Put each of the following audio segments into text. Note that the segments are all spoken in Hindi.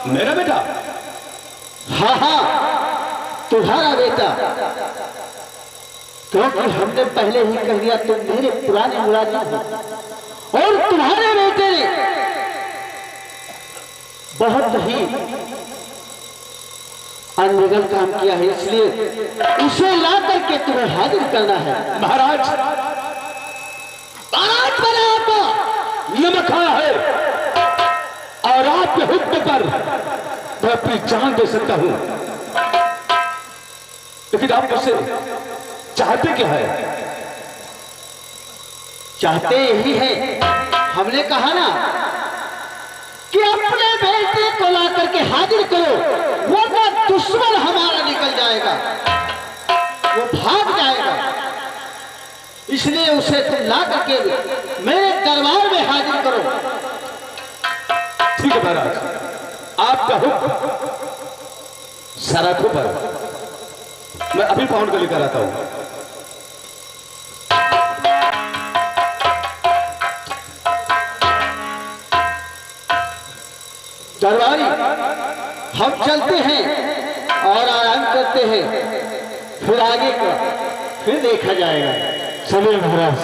मेरा बेटा? हाँ हाँ, तुम्हारा बेटा। क्योंकि हमने पहले ही कह दिया तुम मेरे पुराने मुलाजिम हो और तुम्हारे बेटे ने बहुत ही अनलिगल काम किया है, इसलिए उसे ला करके तुम्हें हाजिर करना है। महाराज, महाराज बना आपका नमक खाया है और आपके हुक्म पर मैं अपनी जान दे सकता हूं, लेकिन आप मुझसे चाहते क्या है? चाहते यही है, हमने कहा ना कि अपने बेटे को ला करके हाजिर करो, वरना दुश्मन हमारा निकल जाएगा, वो भाग जाएगा। इसलिए उसे तुम ला करके मेरे दरबार में हाजिर करो। ठीक है महाराज, आपका हुक्म सराखों पर मैं अभी फाउंड कर लेकर आता हूं। दरबारी, हम चलते हैं और आराम करते हैं, फिर आगे का फिर देखा जाएगा। चलिए महाराज।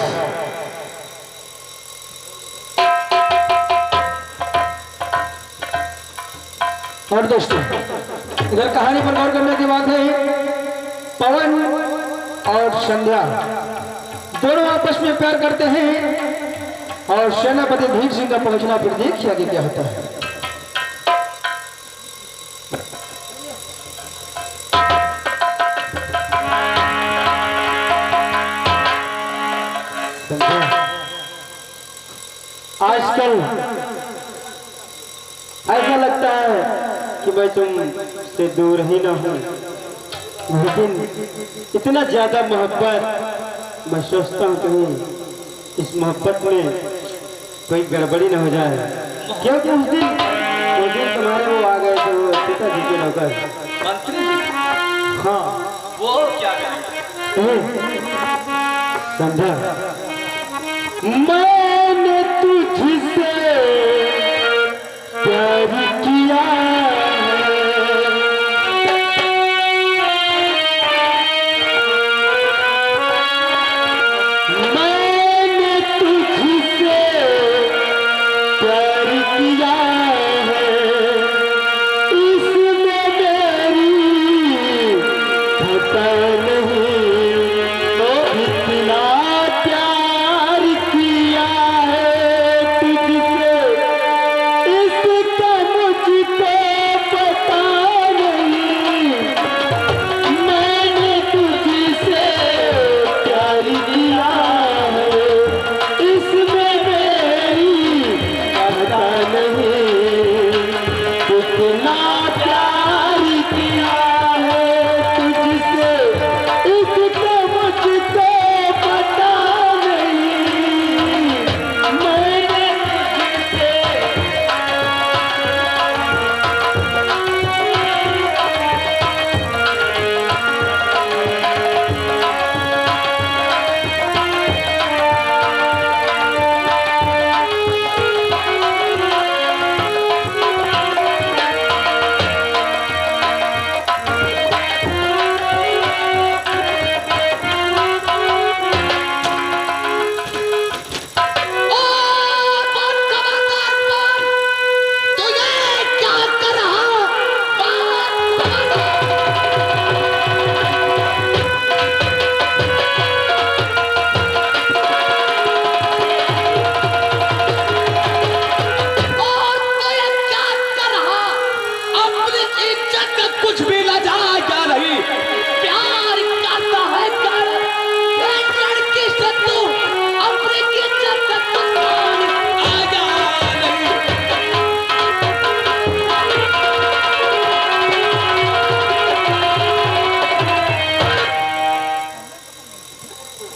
और दोस्तों, इधर कहानी पर गौर करने की बात है, पवन और संध्या दोनों आपस में प्यार करते हैं और सेनापति भीम सिंह का पहुंचना फिर देखिए आगे क्या होता है। आजकल ऐसा लगता है कि मैं तुमसे दूर ही ना हूं, लेकिन इतना ज्यादा मोहब्बत, मैं सोचता हूं कहीं इस मोहब्बत में कोई गड़बड़ी ना हो जाए, क्योंकि उस दिन तुम्हारे वो आ गए थे, वो पिताजी के नौकर मंत्री जी। हाँ, वो क्या करें? समझा, मैंने तुझसे प्यार किया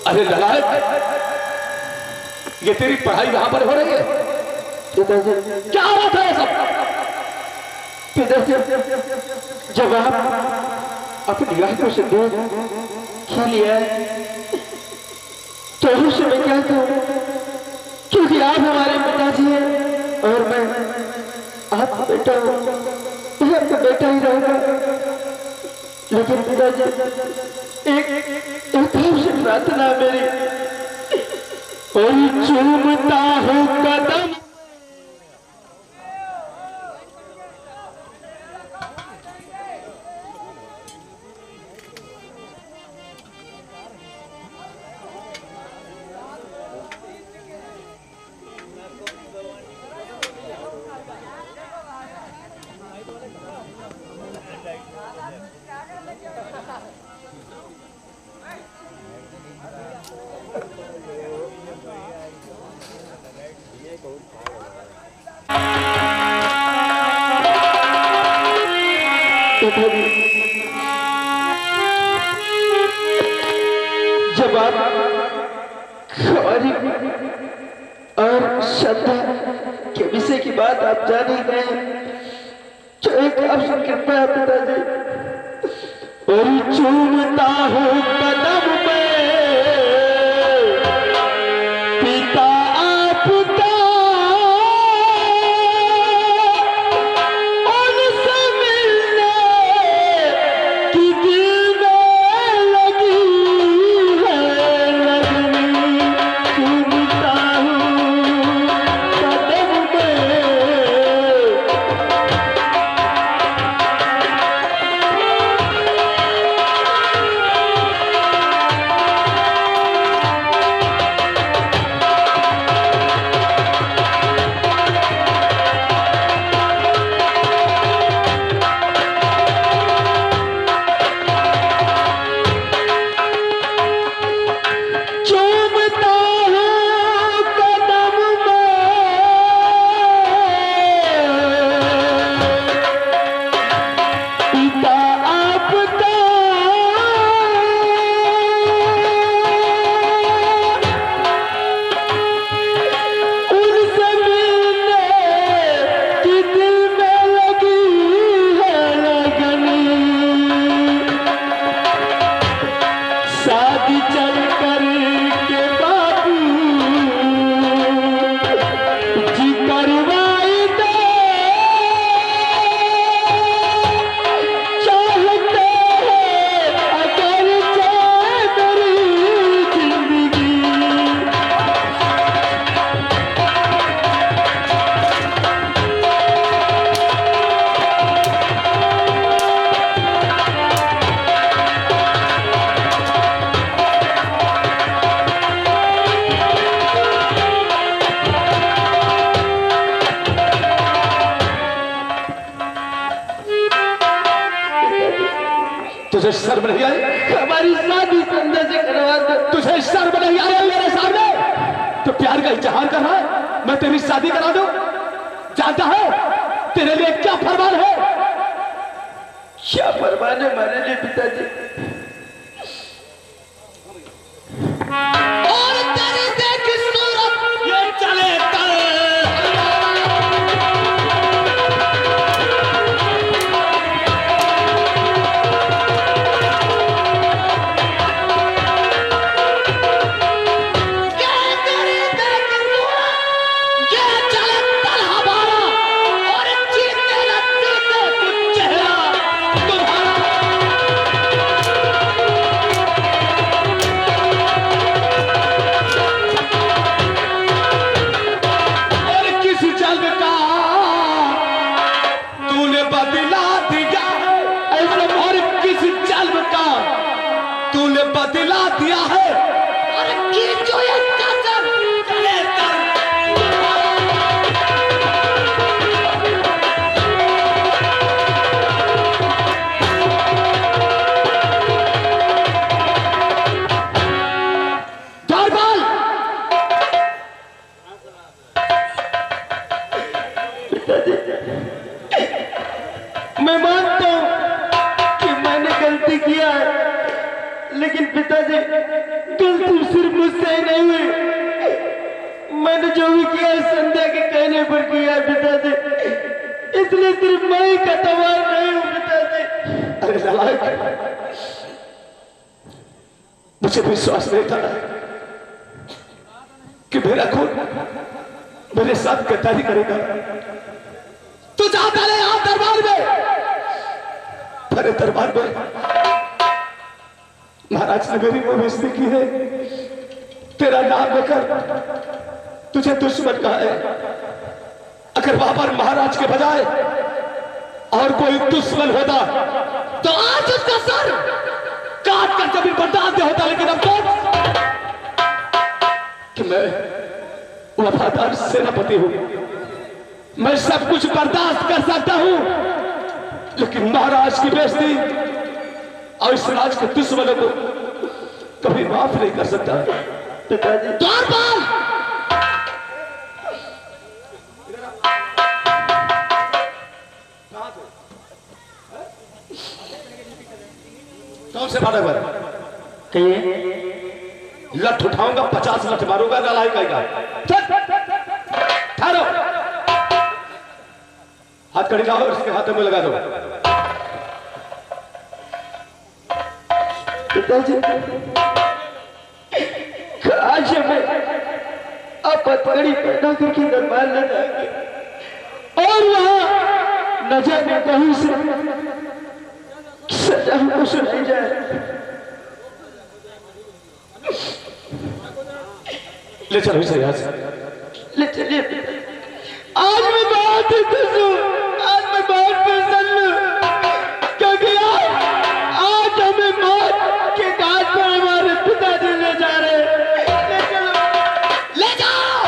अरे ललाट, ये तेरी पढ़ाई यहां पर हो रही है? क्या बात है सब? जब आप अपनी आंखों से दूध खा लिया तो उस समय क्या कहूं, क्योंकि आप हमारे पिताजी हैं और मैं आपका बेटा हूं। अब तो बेटा ही रहेगा। लेकिन पिताजी एक आपसे प्रार्थना मेरी, और चूमता हूँ कदम जब आप खवारी और श्रद्धा के विषय की बात आप जान ही गए, तो एक अवसर कृपया पिताजी, और चूमता हूँ कदम में पिता आपका, उनसे मिलने की दिल में लगी है लगनी, चूमता हूँ कदम में। तुझे शर्म नहीं आई? हमारी शादी संध्या से करवा दो। तुझे शर्म नहीं आई मेरे सामने? तो प्यार का इजहार कर रहा है, मैं तेरी शादी करा दूं? जानता है तेरे लिए क्या फरमान है? क्या फरमान है हमारे लिए पिताजी? और तेरी देख सूरत ये चले बदला दिया है। और की जो ये कसम दरबार मैं मानता हूँ कि मैंने गलती किया है, लेकिन पिताजी गलती सिर्फ मुझसे ही नहीं हुई। मैंने जो भी किया है संध्या के कहने पर किया है पिताजी, इसलिए सिर्फ मैं ही कतवार नहीं हूँ पिताजी। अरे नालायक, मुझे विश्वास नहीं था कि मेरा खून मेरे साथ गद्दारी करेगा। तू जा पहले यहाँ दरबार में भरे दरबार में महाराज ने मेरी बेइज्जती की है। तेरा नाम लेकर तुझे दुश्मन कहा है। अगर बाबर महाराज के बजाय और कोई दुश्मन होता तो आज उसका सर काट कर कभी बर्दाश्त होता, लेकिन अब सोच कि मैं वफादार सेनापति हूं, मैं सब कुछ बर्दाश्त कर सकता हूं, लेकिन महाराज की बेइज्जती और इस राज के दुश्मनों को कभी माफ नहीं कर सकता। पिताजी द्वारपाल कौन से फाटक पर कहिए। लठ उठाऊंगा, 50 लठ मारूंगा, लड़ाई करेगा। ठहरो, हाथ कड़ी लाओ, इसके हाथों में लगा दो। पिताजी आज मैं आप हथकड़ी पैदा करके दरबार ले जाएंगे और वहां नजर में कहीं से सजा हमको सुनाई जाए। ले चलो इसे यहाँ से। ले चलिए। आज मैं बहुत ही खुश हूँ, आज मैं बहुत प्रसन्न हूँ, क्योंकि आज हमें मौत के घाट पर हमारे पिताजी ले जा रहे हैं। ले चलो, ले जाओ।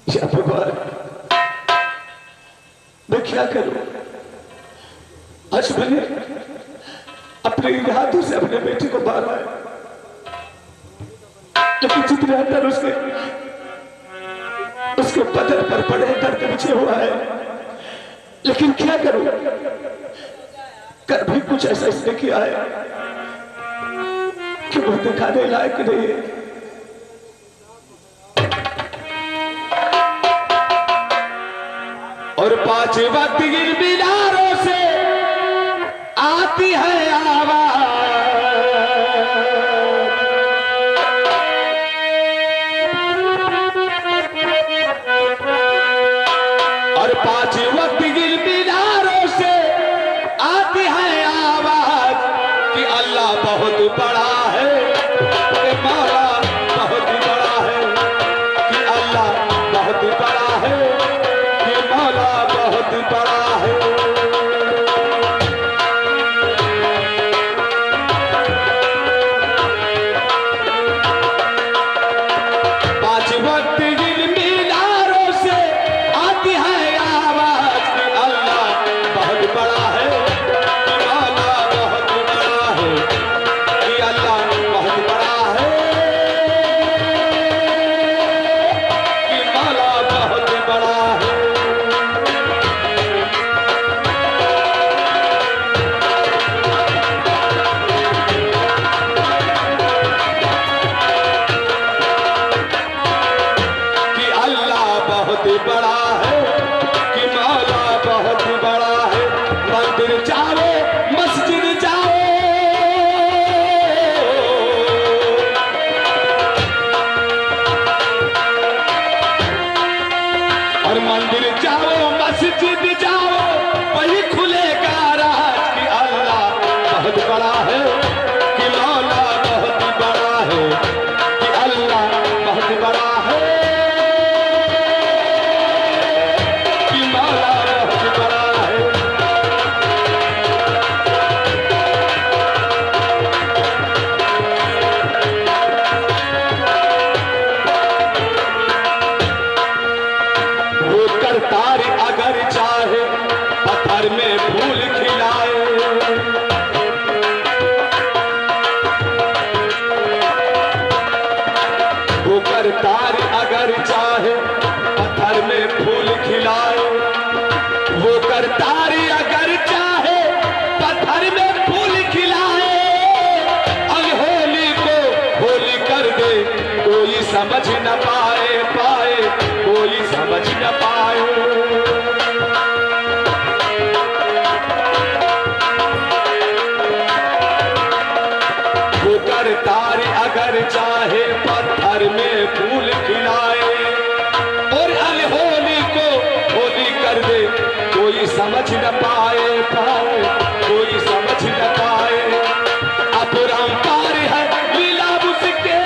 या भगवान, मैं क्या करूं? आज मैंने अपने हाथों से अपने बेटे को मारा है, लेकिन जितने अंदर उसके बदन पर बड़े दर्द मुझे हुआ है, लेकिन क्या करूं? कर भी कुछ ऐसा इसने किया है कि वो दिखाने लायक नहीं है। और 5 वक्त मीनारों से आती है आवाज, और 5 वक्त मीनारों से आती है आवाज कि अल्लाह बहुत बड़ा है, कि मौला बहुत बड़ा है, कि अल्लाह बहुत बड़ा है, मौला बहुत बड़ा है। पांच वक्त इन मीनारों से आती है आवाज कि अल्लाह बहुत बड़ा है, कि मौला बहुत बड़ा है, कि अल्लाह बहुत बड़ा है, कि मौला बहुत बड़ा है। बहुत बड़ा है, कि मौला बहुत बड़ा है। मंदिर जाओ, मस्जिद जाओ, और मंदिर जाओ, मस्जिद जाओ, वही खुलेगा राज कि अल्लाह बहुत बड़ा है, कि मौला बहुत बड़ा है, कि अल्लाह बहुत बड़ा है। तार अगर चाहे पत्थर में फूल खिलाए, वो करतार अगर चाहे पत्थर में फूल खिलाए, वो करतार अगर चाहे पत्थर में फूल खिलाए, और होली को होली कर दे कोई समझ न पाए, कोई समझ न पाए। न पाए कोई समझ न पाए। अपरंपार है लीला उसके,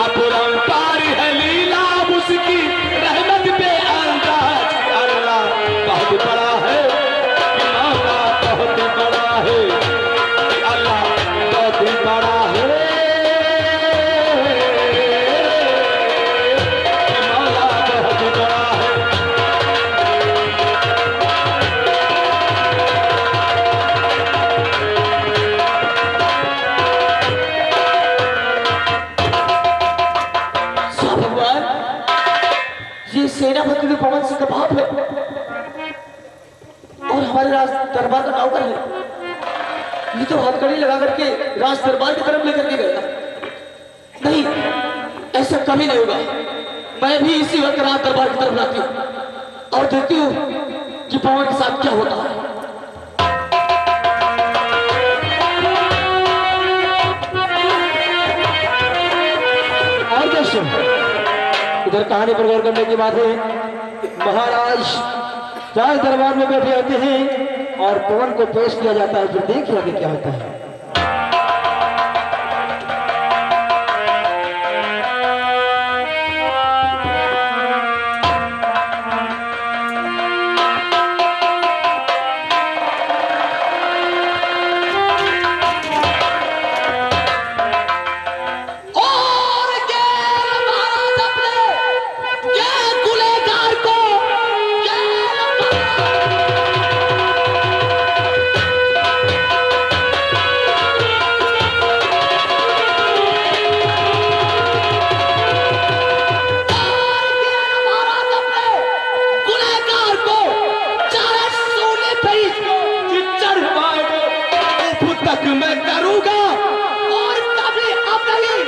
अपरंपार है लीला उसकी, रहमत पे अंदाज अल्लाह बहुत बड़ा है, मौला बहुत बड़ा है, अल्लाह बहुत बड़ा है। सेनापति पवन सिंह का बाप है और हमारे राज दरबार का नौकर है। ये तो हथकड़ी लगा करके राज दरबार की तरफ लेकर के गया। नहीं, ऐसा कभी नहीं होगा। मैं भी इसी वक्त राज दरबार की तरफ लाती हूँ और देखती हूँ कि पवन के साथ क्या होता है। और दोस्तों, इधर कहानी पर गौर करने की बात है, महाराज राज दरबार में बैठे होते हैं और पवन को पेश किया जाता है। फिर देखिए आगे क्या होता है। मैं करूंगा और कभी अब नहीं,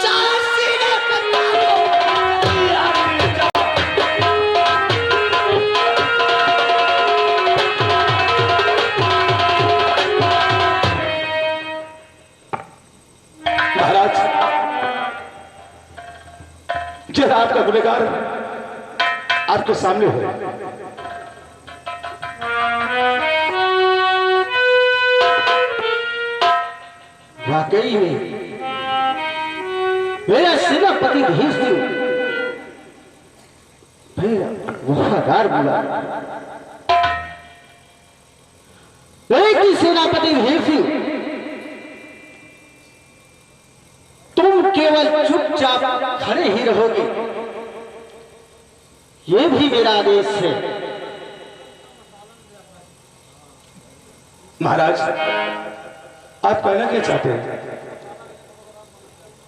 चाहे सीने पे मारो। महाराज, जरा आपका गुनहगार आपके सामने हो। वाकई में मेरा सेनापति धीरसिंह मेरा वफादार बुला, लेकिन सेनापति धीरसिंह तुम केवल चुपचाप खड़े ही रहोगे, यह भी मेरा आदेश है। महाराज, आप कहना क्या चाहते हैं?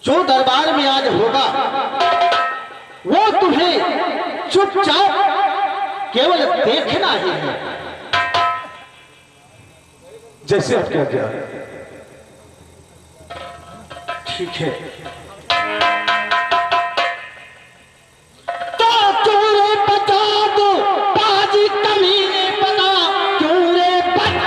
जो दरबार में आज होगा वो तुम्हें चुपचाप केवल देखना ही है। जैसे आप क्या क्या ठीक है। तो क्यों रे बता दो बाजी कमीने, बता क्यों रे बता।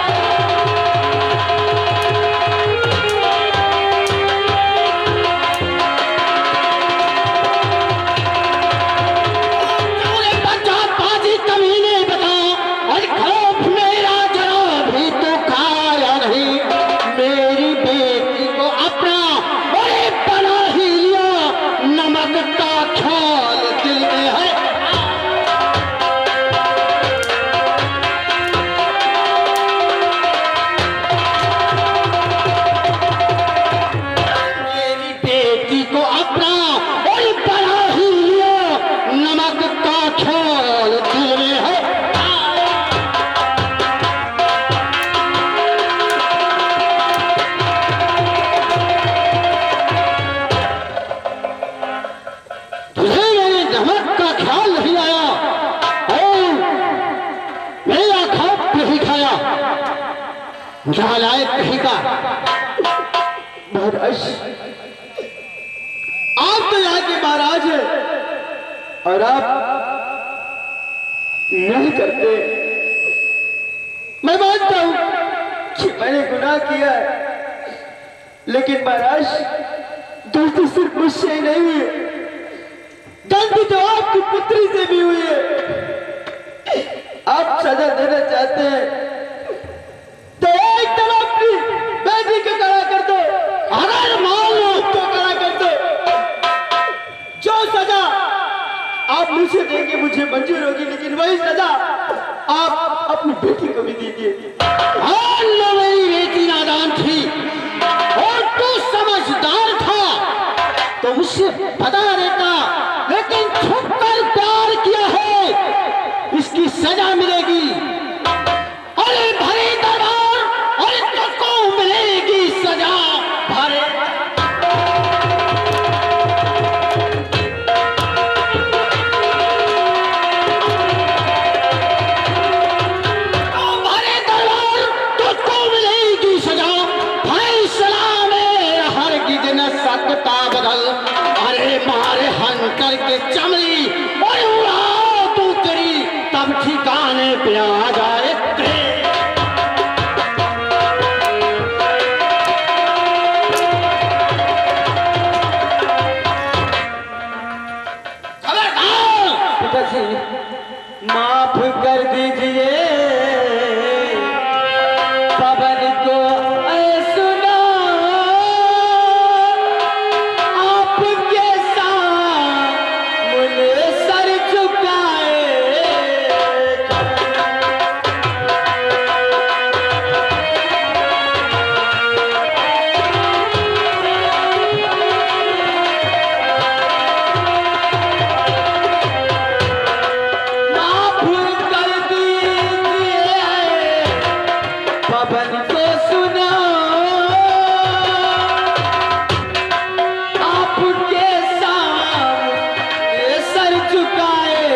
नालायक कहीं का। महाराज, आप तो यहाँ के महाराज हैं और आप नहीं करते। मैं मानता हूं कि मैंने गुनाह किया है, लेकिन महाराज गलती सिर्फ मुझसे ही नहीं हुई, गलती तो आपकी पुत्री से भी हुई है। आप सजा देना चाहते हैं तो एक तरफ अपनी बेटी को खड़ा कर दो, अगर मान लो तो खड़ा कर दो। जो सजा आप मुझे देंगे मुझे मंजूर होगी, लेकिन वही सजा आप अपनी बेटी को भी दीजिए। हाँ, लो मेरी बेटी नादान थी और तू समझदार था तो मुझसे बता देता, लेकिन छुप कर प्यार किया है, इसकी सजा मिलेगी। अरे भरे दरबार, अरे तुझको मिलेगी सजा भरे। भरे दरबार, तुझको मिलेगी सजा। फैसला में हरगिज न सकता बदल। अरे मारे हंटर के चमड़ी और उड़ा तू तेरी, तब ठिकाने पे आ जाए तेरे। खबरदार! पिताजी माफ कर दीजिए, पवन को सुना आपके सामने सर झुकाए। माफ कर दीजिए, पवन को सुना आपके सामने सर झुकाए।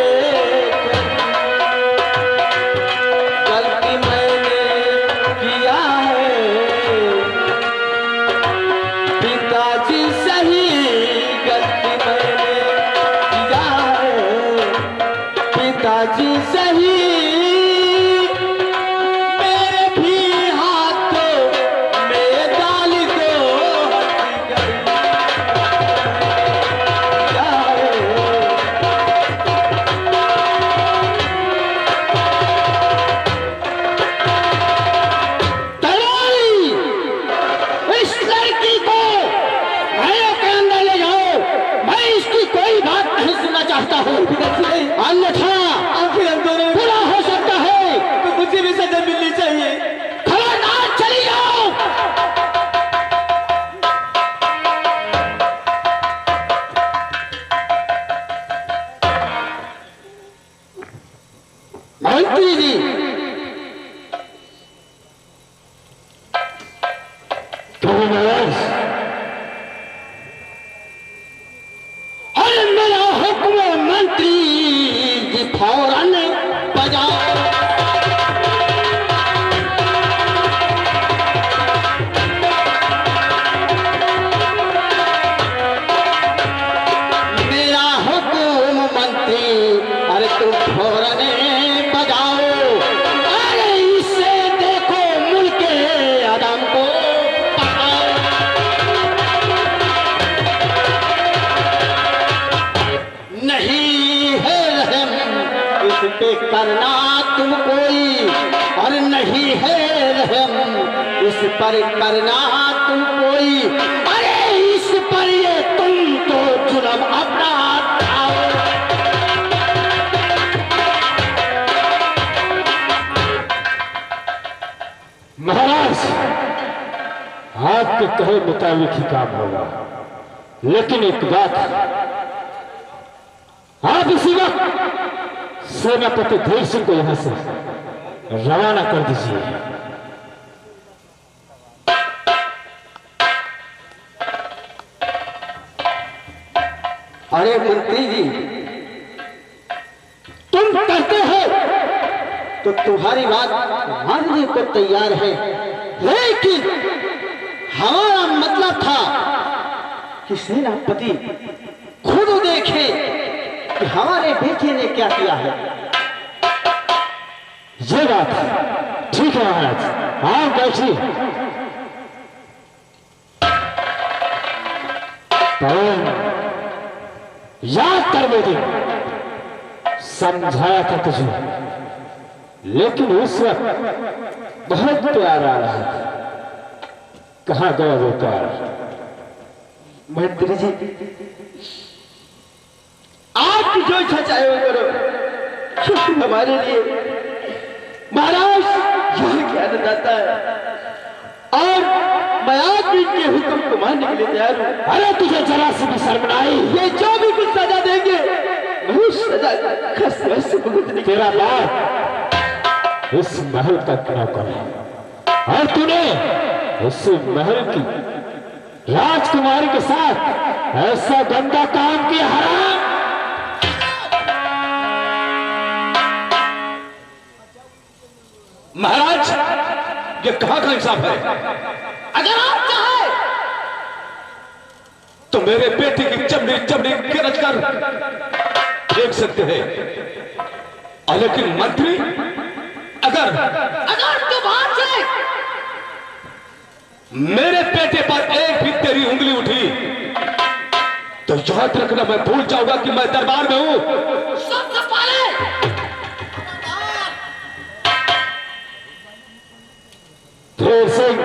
गलती मैंने किया है पिताजी सही, गलती मैंने किया है पिताजी सही। मेरे भी हाथों में डाल दो हथकड़ी। क्या है? तैयारी! इस लड़की को महलों के अंदर ले जाओ। मैं इसकी कोई बात नहीं सुनना चाहता हूँ, अन्यथा आखिर हम दोनों में बुरा हो सकता है। तो मुझे भी सजा मिलनी चाहिए। खबरदार, चली जाओ। मंत्री जी, अरे मेरा हुक्म मंत्री जी फौरन बजाओ। मेरा हुक्म मंत्री, अरे तुम फौरन बजाओ। अरे इसे देखो, मुल्क आदम को पकाओ। नहीं है रहम इस पे करना तुम कोई, और नहीं है रहम इस पर करना तुम कोई। अरे इस पर ये तुम तो जुल्म अपना उठाओ। महाराज, आपके कहे मुताबिक ही काम होगा, लेकिन एक बात, आप इसी वक्त सेनापति धीर सिंह को यहां से रवाना कर दीजिए। अरे मंत्री जी, तुम कहते हो तो तुम्हारी बात मानने को तैयार है, लेकिन हमारा मतलब था कि सेनापति खुद देखे कि हमारे बेटे ने क्या किया है। ये बात ठीक है महाराज, आप बैठिए। पवन, याद कर वो दिन समझाया था तुझे, लेकिन उस वक्त बहुत प्यार आ रहा था। कहाँ गया वो प्यार? मंत्री जी, आपकी जो इच्छा चाहे वो करो, क्योंकि हमारे लिए महाराज यह क्या आनंद आता है, और मैं आज भी इनके हुक्म को मानने के लिए तैयार हूँ। अरे तुझे जरा से भी शर्म न आई? ये जो भी कुछ सजा देंगे मैं उस सजा का से भुगतने की। तेरा बाप इस महल तक नौकर है और तूने इस महल की राजकुमारी के साथ ऐसा गंदा काम किया। हराम! महाराज, ये कहां का इंसाफ है? अगर आप चाहे तो मेरे बेटे की चमड़ी चमड़ी गिरज कर देख सकते हैं, और लेकिन मंत्री, अगर तुम हाथ से मेरे बेटे पर एक भी तेरी उंगली उठी तो याद रखना, मैं भूल जाऊंगा कि मैं दरबार में हूं। सबसे पहले ढेर सिंह,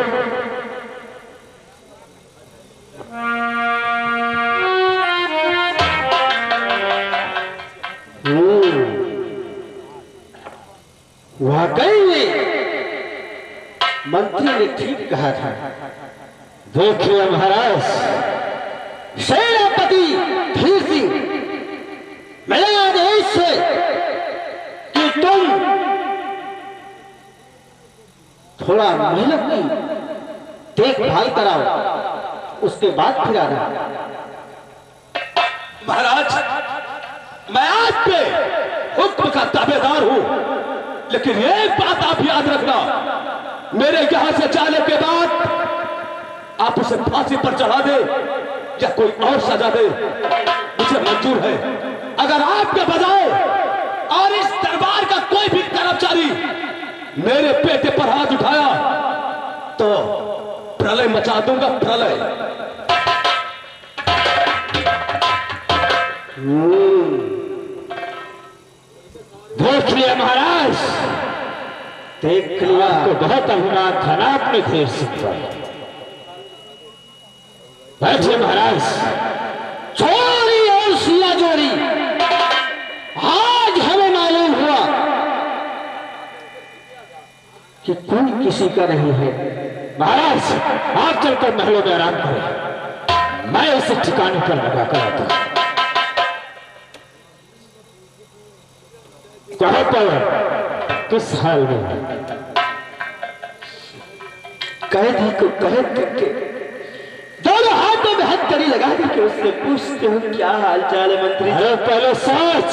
वाकई में मंत्री ने ठीक कहा था। देख लिया महाराज, सेनापति धीर सिंह, मेरा आदेश है कि तुम थोड़ा मेहनत की देखभाल कराओ, उसके बाद फिर आना। महाराज, मैं आज पे हुक्म का ताबेदार हूं, लेकिन एक बात आप याद रखना, मेरे यहां से जाने के बाद आप उसे फांसी पर चढ़ा दे या कोई और सजा दे, मुझे मंजूर है। अगर आपके बजाय और इस दरबार का कोई भी कर्मचारी मेरे बेटे पर हाथ उठाया तो प्रलय मचा दूंगा, प्रलय। देख लिया महाराज, देख लिया। तो बहुत अभिमान था ना अपने देश से। बैठिए महाराज। चोरी और सिया चोरी, आज हमें मालूम हुआ कि कोई किसी का नहीं है। महाराज, आप चलकर महलों में आराम करें, मैं इसे ठिकाने पर लगा कर आता हूं। कहो पवन, किस हाल में है? कैदी को कैद करके दोनों हाथों में हथकड़ी लगा करके उससे पूछते हो क्या हाल चाल है मंत्री। अरे पहले सोच,